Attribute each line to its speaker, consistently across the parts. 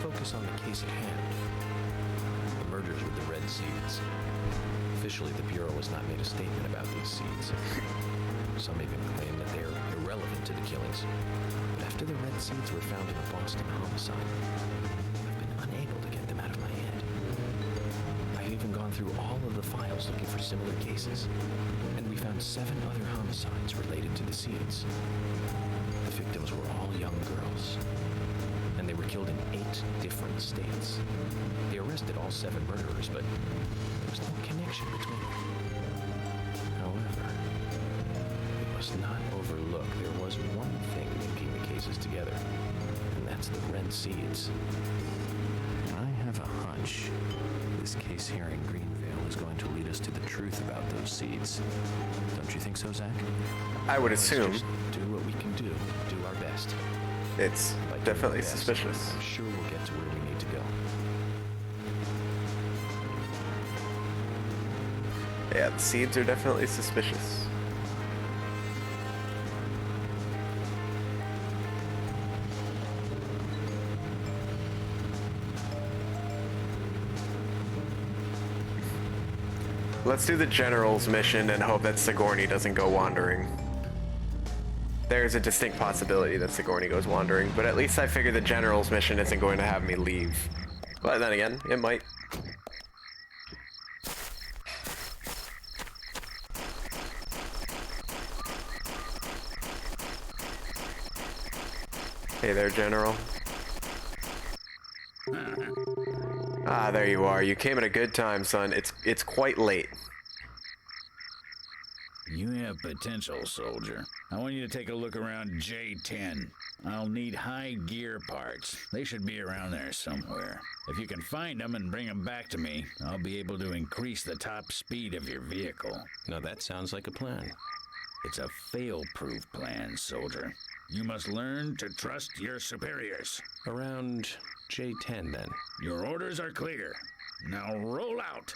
Speaker 1: focus on the case at hand. The murders with the red seeds. Officially, the Bureau has not made a statement about these seeds. Some even claim that they are irrelevant to the killings. But after the red seeds were found in a Boston homicide, I've been unable to get them out of my head. I've even gone through all of the files looking for similar cases, and we found 7 other homicides related to the seeds. The victims were all young girls, and they were killed in 8 different states. They arrested all 7 murderers, but there was no connection between them. However, we must not overlook there was one thing linking the cases together, and that's the red seeds.
Speaker 2: I have a hunch this case here in Greenvale is going to lead us to the truth about those seeds. Don't you think so, Zach?
Speaker 3: I would
Speaker 1: Let's
Speaker 3: assume.
Speaker 1: just do what we can do our best.
Speaker 3: It's
Speaker 1: By doing
Speaker 3: definitely
Speaker 1: our best,
Speaker 3: suspicious.
Speaker 1: I'm sure we'll get to where we need to go.
Speaker 3: Yeah, the seeds are definitely suspicious. Let's do the General's mission and hope that Sigourney doesn't go wandering. There's a distinct possibility that Sigourney goes wandering, but at least I figure the General's mission isn't going to have me leave. But then again, it might. Hey there, General. Ah, there you are. You came at a good time, son. It's quite late.
Speaker 4: You have potential, soldier. I want you to take a look around J10. I'll need high gear parts. They should be around there somewhere. If you can find them and bring them back to me, I'll be able to increase the top speed of your vehicle.
Speaker 1: Now that sounds like a plan.
Speaker 4: It's a fail-proof plan, soldier. You must learn to trust your superiors.
Speaker 1: Around J10 then.
Speaker 4: Your orders are clear. Now roll out.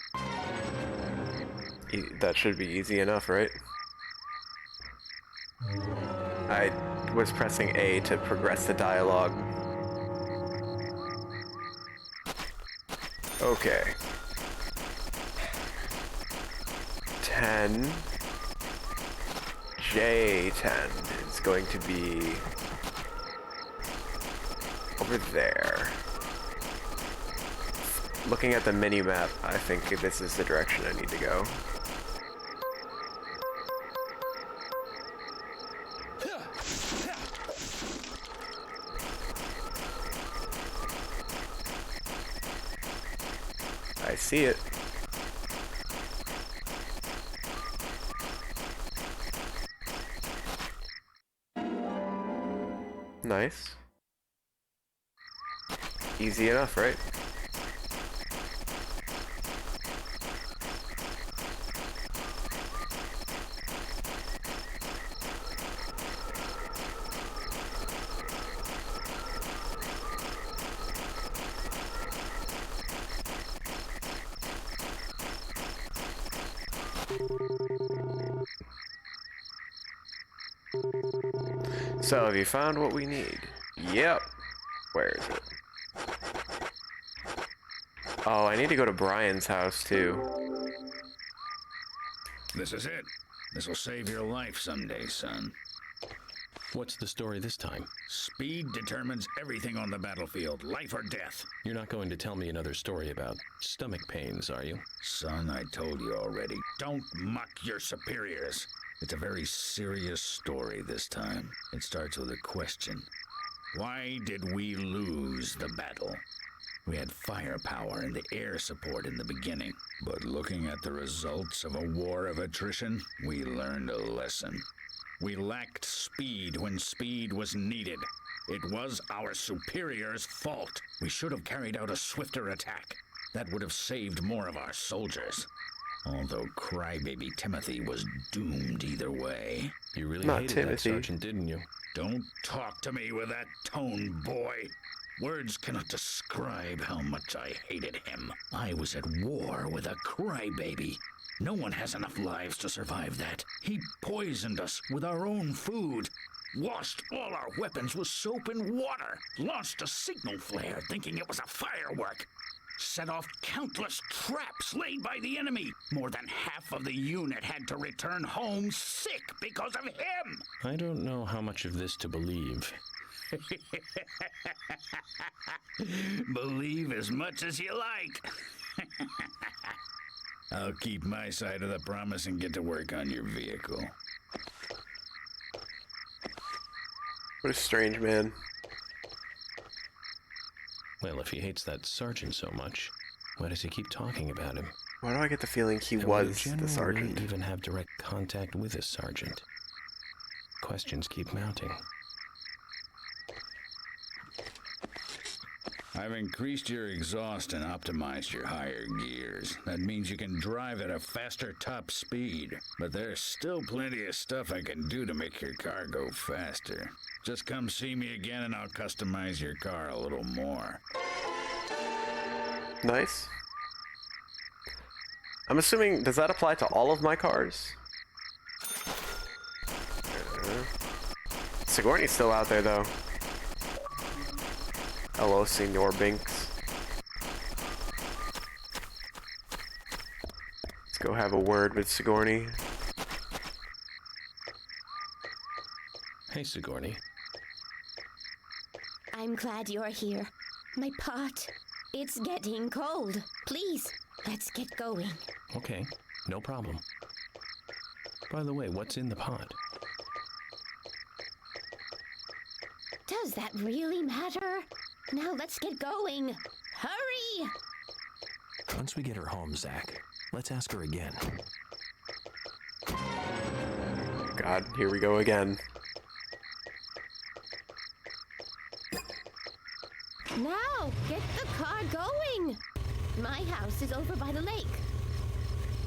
Speaker 3: That should be easy enough, right? I was pressing A to progress the dialogue. Okay. 10. J10 is going to be over there. Looking at the mini-map, I think this is the direction I need to go. I see it. Nice. Easy enough, right? So, have you found what we need? Yep. Where is it? Oh, I need to go to Brian's house, too.
Speaker 4: This is it. This will save your life someday, son.
Speaker 1: What's the story this time?
Speaker 4: Speed determines everything on the battlefield, life or death.
Speaker 1: You're not going to tell me another story about stomach pains, are you?
Speaker 4: Son, I told you already. Don't muck your superiors. It's a very serious story this time. It starts with a question. Why did we lose the battle? We had firepower and air support in the beginning, but looking at the results of a war of attrition, we learned a lesson. We lacked speed when speed was needed. It was our superiors' fault. We should have carried out a swifter attack. That would have saved more of our soldiers. Although crybaby Timothy was doomed either way.
Speaker 1: You really
Speaker 3: Not
Speaker 1: hated
Speaker 3: Timothy.
Speaker 1: that sergeant, didn't you?
Speaker 4: Don't talk to me with that tone, boy. Words cannot describe how much I hated him. I was at war with a crybaby. No one has enough lives to survive that. He poisoned us with our own food. Washed all our weapons with soap and water. Launched a signal flare thinking it was a firework. Set off countless traps laid by the enemy. More than half of the unit had to return home sick because of him.
Speaker 2: I don't know how much of this to believe.
Speaker 4: Believe as much as you like. I'll keep my side of the promise and get to work on your vehicle.
Speaker 3: What a strange man.
Speaker 1: Well, if he hates that sergeant so much, why does he keep talking about him?
Speaker 3: Why do I get the feeling he
Speaker 1: And would a
Speaker 3: was
Speaker 1: general
Speaker 3: the sergeant?
Speaker 1: really even have direct contact with a sergeant? Questions keep mounting.
Speaker 4: I've increased your exhaust and optimized your higher gears. That means you can drive at a faster top speed. But there's still plenty of stuff I can do to make your car go faster. Just come see me again and I'll customize your car a little more.
Speaker 3: Nice. I'm assuming, does that apply to all of my cars? Sigourney's still out there, though. Hello, Senor Binks. Let's go have a word with Sigourney.
Speaker 1: Hey, Sigourney.
Speaker 5: I'm glad you're here. My pot, it's getting cold. Please, let's get going.
Speaker 1: Okay, no problem. By the way, what's in the pot?
Speaker 5: Does that really matter? Now let's get going. Hurry!
Speaker 2: Once we get her home, Zach, let's ask her again.
Speaker 3: God, here we go again.
Speaker 5: Now, get the car going. My house is over by the lake.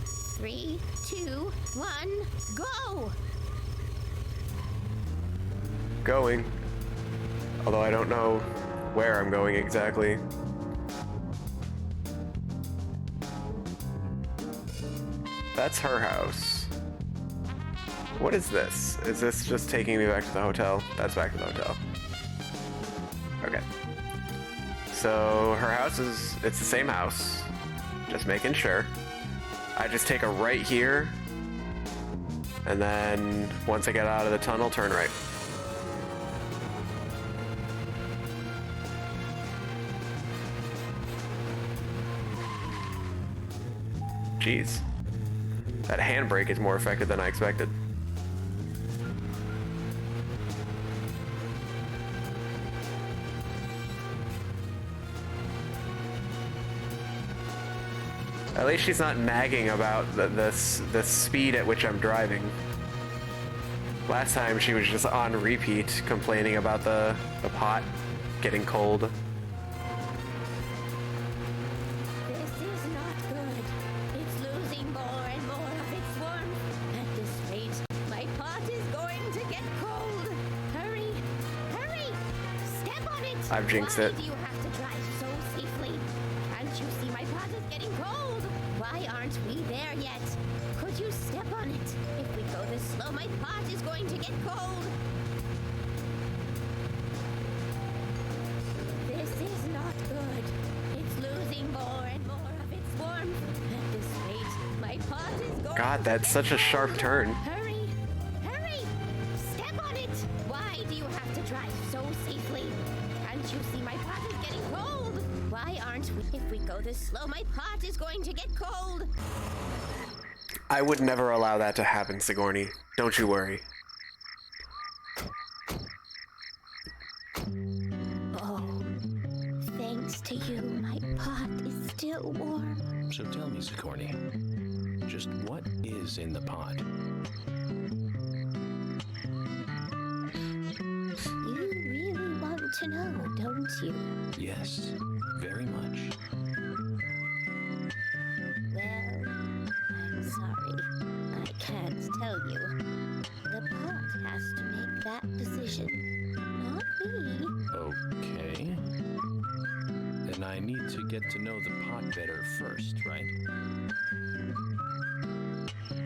Speaker 5: 3, 2, 1, go!
Speaker 3: Going. Although I don't know where I'm going exactly. That's her house. What is this? Is this just taking me back to the hotel? That's back to the hotel. Okay. So her house is, it's the same house. Just making sure. I just take a right here. And then once I get out of the tunnel, turn right. Jeez. That handbrake is more effective than I expected. At least she's not nagging about the speed at which I'm driving. Last time she was just on repeat complaining about the pot getting cold.
Speaker 5: This is not good. It's losing more and more of its warmth. At this rate, my pot is going to get cold. Hurry! Hurry! Step on it!
Speaker 3: I've jinxed
Speaker 5: Why
Speaker 3: it.
Speaker 5: do you have to drive so safely? Can't you see my pot is getting cold? Why aren't we there yet? Could you step on it? If we go this slow, my pot is going to get cold. This is not good. It's losing more and more of its warmth. At this rate, my pot is going
Speaker 3: God,
Speaker 5: to
Speaker 3: that's
Speaker 5: get
Speaker 3: such a sharp
Speaker 5: cold.
Speaker 3: turn.
Speaker 5: Hurry! Hurry! Step on it! Why do you have to drive so safely? Can't you see my pot is getting cold? Why aren't we? If we go this slow, my pot is going to get cold.
Speaker 3: I would never allow that to happen, Sigourney. Don't you worry.
Speaker 5: Oh, thanks to you, my pot is still warm.
Speaker 1: So tell me, Sigourney, just what is in the pot?
Speaker 5: You really want to know, don't you?
Speaker 1: Yes, very much.
Speaker 5: Well, I'm sorry. I can't tell you. The pot has to make that decision, not me.
Speaker 1: Okay. Then I need to get to know the pot better first, right?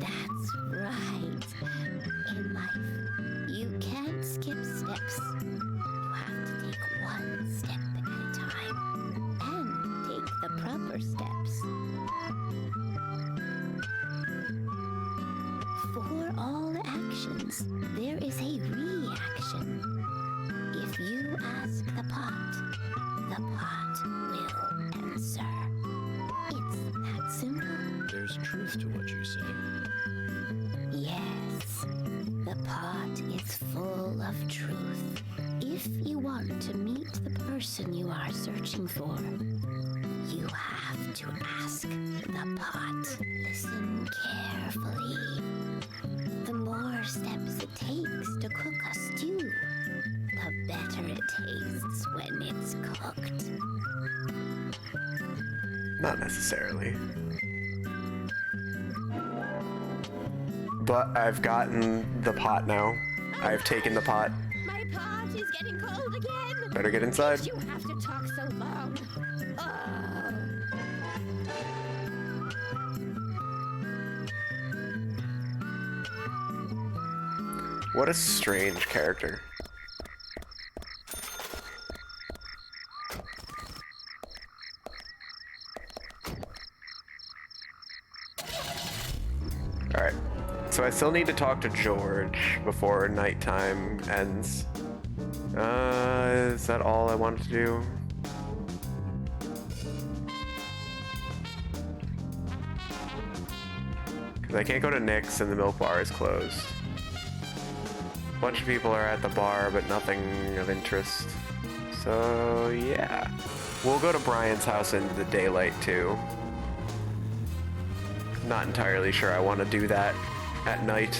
Speaker 5: That's right. In life, you can't skip steps. You have to take one step at a time and take the proper steps. For all actions, there is a reaction. If you ask the pot will answer. It's that simple.
Speaker 1: There's truth to what you say.
Speaker 5: Yes, the pot is full of truth. If you want to meet the person you are searching for, you have to ask the pot. Listen carefully. The more steps it takes to cook a stew, the better it tastes when it's cooked.
Speaker 3: Not necessarily. But I've gotten the pot now. I've taken the pot.
Speaker 5: My pot is getting cold again.
Speaker 3: Better get inside.
Speaker 5: You have to talk so long. Oh.
Speaker 3: What a strange character. Alright, so I still need to talk to George before nighttime ends. Is that all I wanted to do? Because I can't go to Nick's and the milk bar is closed. A bunch of people are at the bar, but nothing of interest. So, yeah. We'll go to Brian's house in the daylight, too. Not entirely sure I want to do that at night.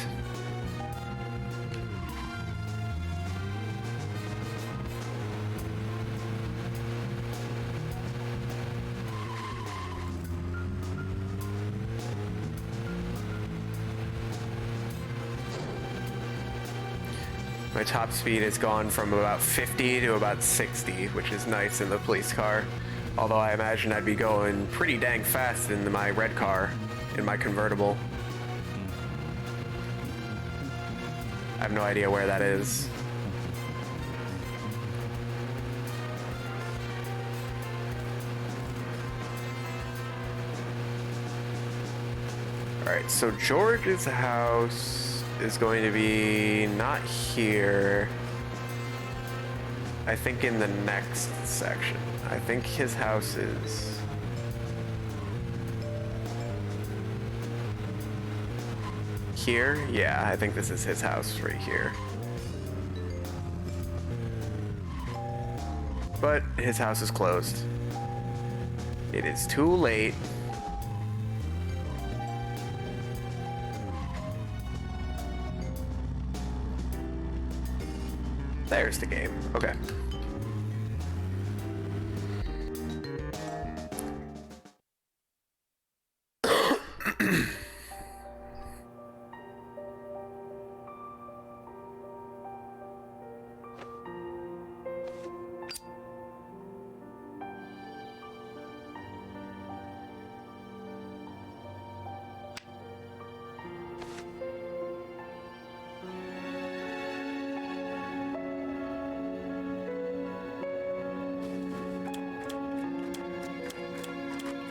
Speaker 3: My top speed has gone from about 50 to about 60, which is nice in the police car. Although I imagine I'd be going pretty dang fast in my red car, in my convertible. I have no idea where that is. Alright, so George's house is going to be not here. I think in the next section. I think his house is... here? Yeah, I think this is his house right here. But his house is closed. It is too late. There's the game. Okay.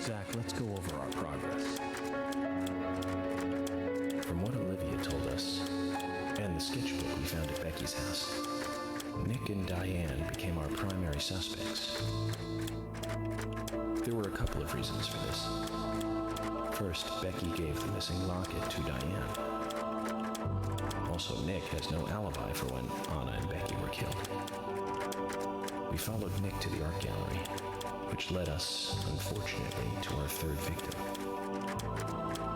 Speaker 1: Zach, let's go over our progress. From what Olivia told us, and the sketchbook we found at Becky's house, Nick and Diane became our primary suspects. There were a couple of reasons for this. First, Becky gave the missing locket to Diane. Also, Nick has no alibi for when Anna and Becky were killed. We followed Nick to the art gallery, which led us, unfortunately, to our third victim.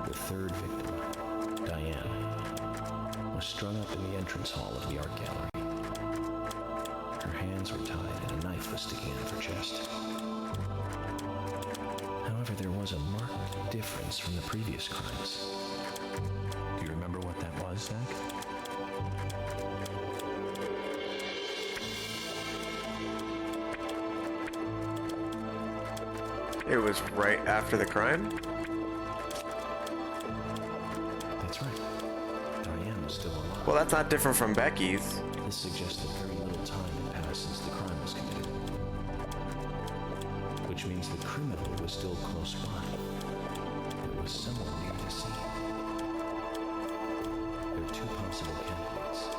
Speaker 1: The third victim, Diane, was strung up in the entrance hall of the art gallery. Her hands were tied and a knife was sticking out of her chest. However, there was a marked difference from the previous crimes. Do you remember what that was, Zach?
Speaker 3: It was right after the crime?
Speaker 1: That's right. Diane was still alive.
Speaker 3: Well, that's not different from Becky's.
Speaker 1: This suggests that very little time had passed since the crime was committed. Which means the criminal was still close by. It was someone near the scene. There are two possible candidates.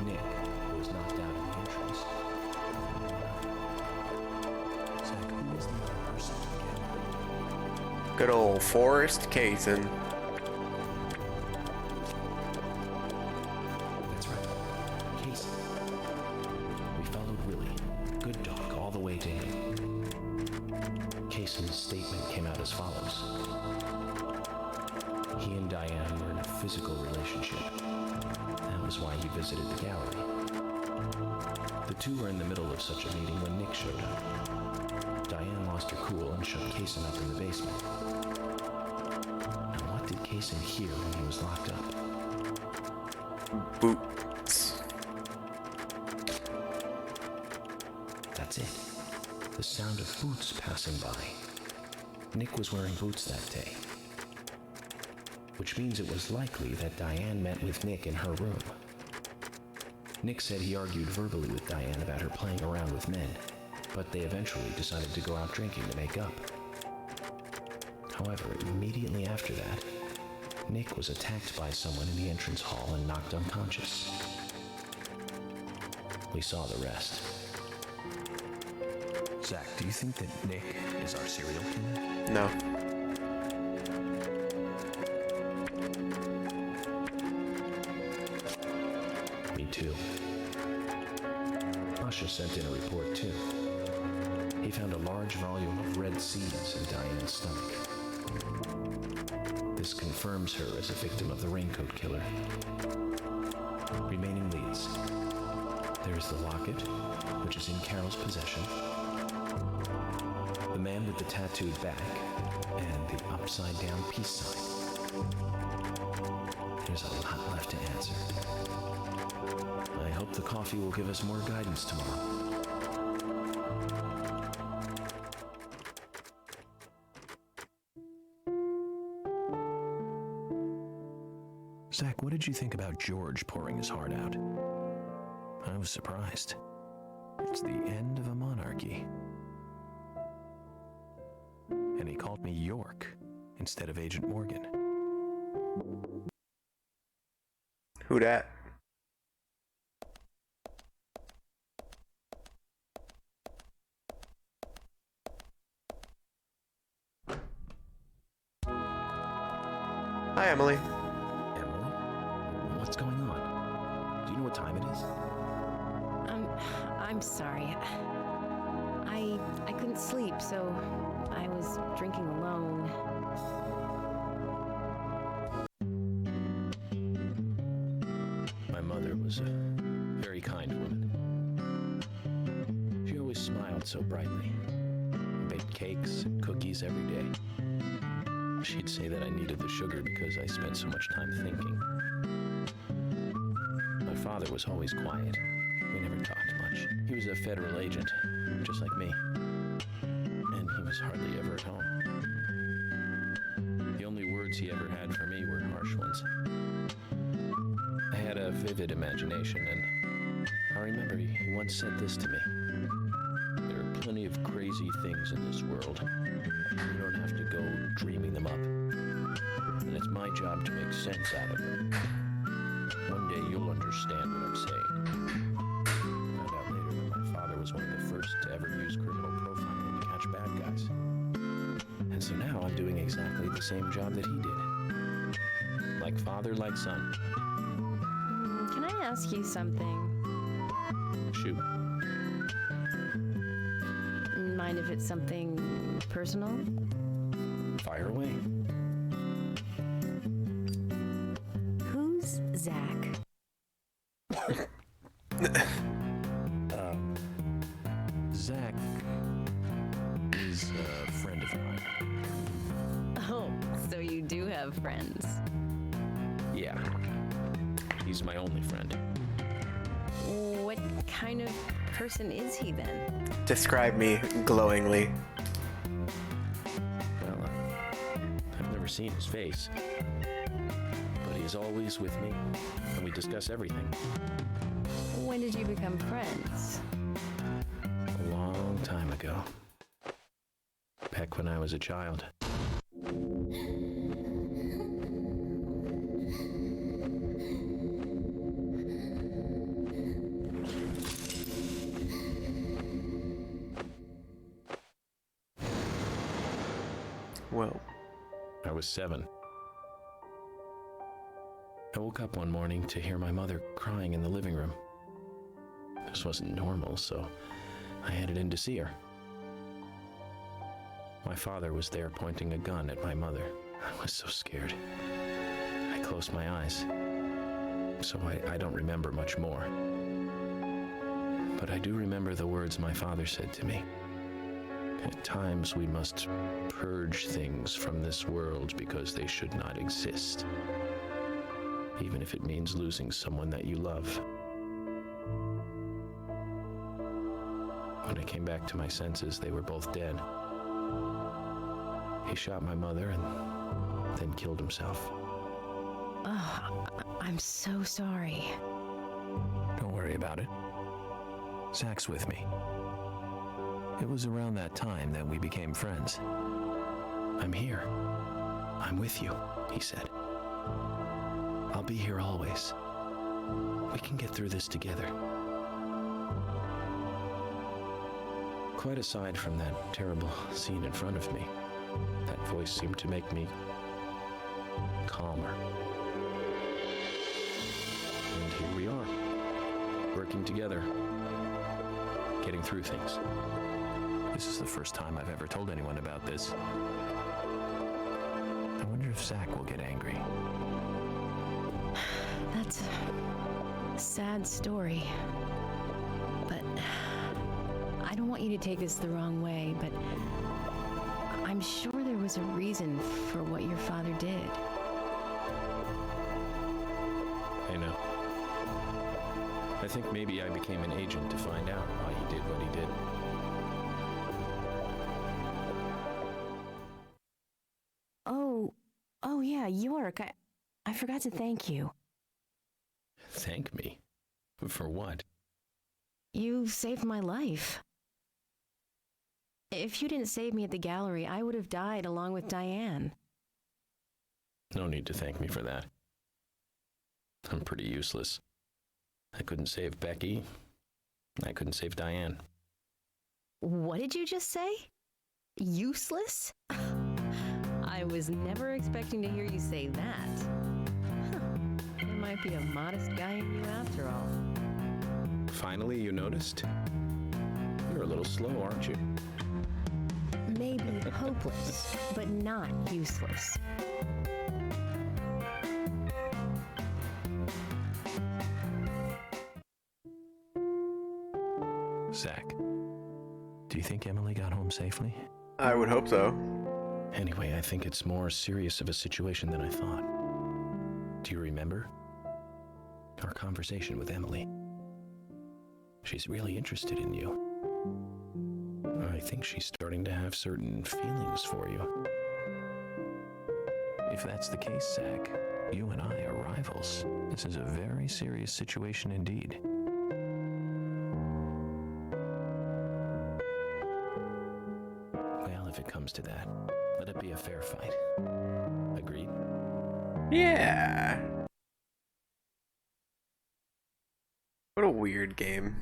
Speaker 1: Nick, who was knocked out in the entrance. Zach, who is the other person again?
Speaker 3: Good old Forrest Kaysen.
Speaker 1: That's right. Casey. We followed Willie, good dog, all the way to him. Casey's statement came out as follows. He and Diane were in a physical relationship. That was why he visited the gallery. The two were in the middle of such a meeting when Nick showed up. Diane lost her cool and shut Kaysen up in the basement. Now, what did Kaysen hear when he was locked up?
Speaker 3: Boots.
Speaker 1: That's it. The sound of boots passing by. Nick was wearing boots that day. Which means it was likely that Diane met with Nick in her room. Nick said he argued verbally with Diane about her playing around with men, but they eventually decided to go out drinking to make up. However, immediately after that, Nick was attacked by someone in the entrance hall and knocked unconscious. We saw the rest.
Speaker 2: Zach, do you think that Nick is our serial killer?
Speaker 3: No.
Speaker 1: Me too. Asha sent in a report too. He found a large volume of red seeds in Diane's stomach. This confirms her as a victim of the Raincoat Killer. Remaining leads. There's the locket, which is in Carol's possession. The man with the tattooed back, and the upside-down peace sign. There's a lot left to answer. I hope the coffee will give us more guidance tomorrow.
Speaker 2: Zach, what did you think about George pouring his heart out? I was surprised. It's the end of a monarchy. And he called me York instead of Agent Morgan.
Speaker 3: Who dat? Hi, Emily.
Speaker 1: Emily? What's going on? Do you know what time it is?
Speaker 6: I'm sorry. I couldn't sleep, so I was drinking alone.
Speaker 1: My mother was a very kind woman. She always smiled so brightly. Baked cakes and cookies every day. She'd say that I needed the sugar because I spent so much time thinking. My father was always quiet. We never talked much. He was a federal agent, just like me. And he was hardly ever at home. The only words he ever had for me were harsh ones. I had a vivid imagination, and I remember he once said this to me. There are plenty of crazy things in this world. You don't have to go dreaming them up. And it's my job to make sense out of them. One day you'll understand what I'm saying. I found out later that my father was one of the first to ever use criminal profiling to catch bad guys. And so now I'm doing exactly the same job that he did. Like father, like son.
Speaker 6: Can I ask you something?
Speaker 1: Shoot.
Speaker 6: Mind if it's something personal?
Speaker 1: Fire away.
Speaker 6: Who's Zach?
Speaker 2: Zach is a friend of mine.
Speaker 6: Oh, so you do have friends.
Speaker 1: Yeah. He's my only friend.
Speaker 6: What kind of person is he then?
Speaker 3: Describe me glowingly.
Speaker 1: Well, I've never seen his face. But he is always with me, and we discuss everything.
Speaker 6: When did you become friends?
Speaker 1: A long time ago. Back when I was a child.
Speaker 3: Well,
Speaker 1: I was 7. I woke up one morning to hear my mother crying in the living room. This wasn't normal, so I headed in to see her. My father was there pointing a gun at my mother. I was so scared. I closed my eyes, so I don't remember much more. But I do remember the words my father said to me. At times we must purge things from this world because they should not exist, even if it means losing someone that you love. When I came back to my senses, they were both dead. He shot my mother and then killed himself.
Speaker 6: Oh, I'm so sorry.
Speaker 2: Don't worry about it. Zach's with me. It was around that time that we became friends.
Speaker 1: I'm here. I'm with you, he said. I'll be here always. We can get through this together. Quite aside from that terrible scene in front of me, that voice seemed to make me calmer. And here we are, working together, getting through things.
Speaker 2: This is the first time I've ever told anyone about this. I wonder if Zach will get angry.
Speaker 6: That's a sad story. But I don't want you to take this the wrong way, but I'm sure there was a reason for what your father did.
Speaker 1: I know. I think maybe I became an agent to find out why he did what he did.
Speaker 6: Oh yeah, York, I forgot to thank you.
Speaker 1: Thank me? For what?
Speaker 6: You saved my life. If you didn't save me at the gallery, I would have died along with Diane.
Speaker 1: No need to thank me for that. I'm pretty useless. I couldn't save Becky. I couldn't save Diane.
Speaker 6: What did you just say? Useless? I was never expecting to hear you say that. Huh. There might be a modest guy in you after all.
Speaker 1: Finally, you noticed? You're a little slow, aren't you?
Speaker 6: Maybe hopeless, but not useless.
Speaker 2: Zach, do you think Emily got home safely?
Speaker 3: I would hope so.
Speaker 1: Anyway, I think it's more serious of a situation than I thought. Do you remember our conversation with Emily? She's really interested in you. I think she's starting to have certain feelings for you.
Speaker 2: If that's the case, Zach, you and I are rivals. This is a very serious situation indeed.
Speaker 1: Well, if it comes to that, let it be a fair fight. Agreed?
Speaker 3: Yeah. What a weird game.